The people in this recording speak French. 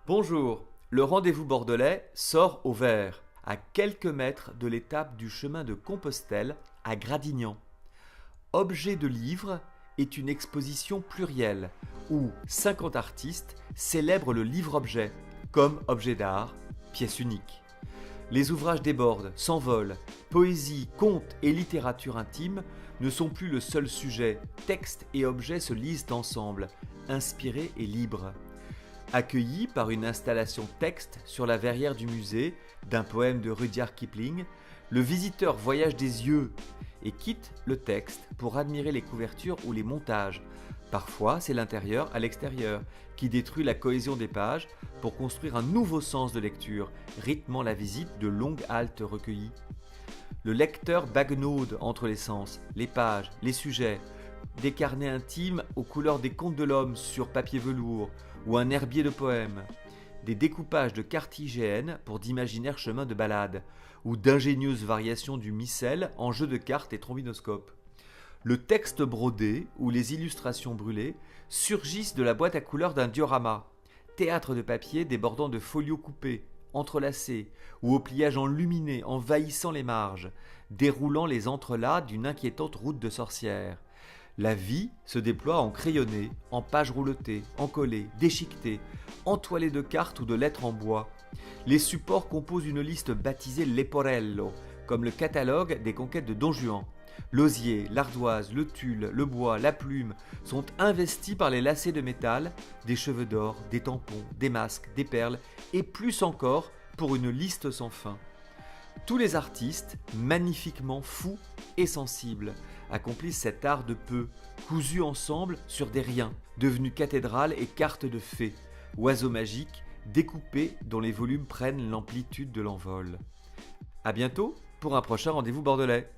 Bonjour, le rendez-vous bordelais sort au vert, à quelques mètres de l'étape du chemin de Compostelle à Gradignan. Objet de livre est une exposition plurielle où 50 artistes célèbrent le livre-objet comme objet d'art, pièce unique. Les ouvrages débordent, s'envolent, poésie, contes et littérature intime ne sont plus le seul sujet, texte et objet se lisent ensemble, inspirés et libres. Accueilli par une installation texte sur la verrière du musée d'un poème de Rudyard Kipling, le visiteur voyage des yeux et quitte le texte pour admirer les couvertures ou les montages. Parfois, c'est l'intérieur à l'extérieur qui détruit la cohésion des pages pour construire un nouveau sens de lecture, rythmant la visite de longues haltes recueillies. Le lecteur baguenaude entre les sens, les pages, les sujets, des carnets intimes aux couleurs des contes de l'homme sur papier velours ou un herbier de poèmes, des découpages de cartes IGN pour d'imaginaires chemins de balade ou d'ingénieuses variations du missel en jeu de cartes et trombinoscope. Le texte brodé ou les illustrations brûlées surgissent de la boîte à couleurs d'un diorama, théâtre de papier débordant de folios coupés, entrelacés ou au pliage enluminé envahissant les marges, déroulant les entrelacs d'une inquiétante route de sorcière. La vie se déploie en crayonné, en pages rouletées, encollées, déchiquetées, entoilées de cartes ou de lettres en bois. Les supports composent une liste baptisée Leporello, comme le catalogue des conquêtes de Don Juan. L'osier, l'ardoise, le tulle, le bois, la plume sont investis par les lacets de métal, des cheveux d'or, des tampons, des masques, des perles et plus encore pour une liste sans fin. Tous les artistes, magnifiquement fous et sensibles, accomplissent cet art de peu, cousu ensemble sur des riens, devenus cathédrales et cartes de fées, oiseaux magiques, découpés dont les volumes prennent l'amplitude de l'envol. A bientôt pour un prochain rendez-vous bordelais.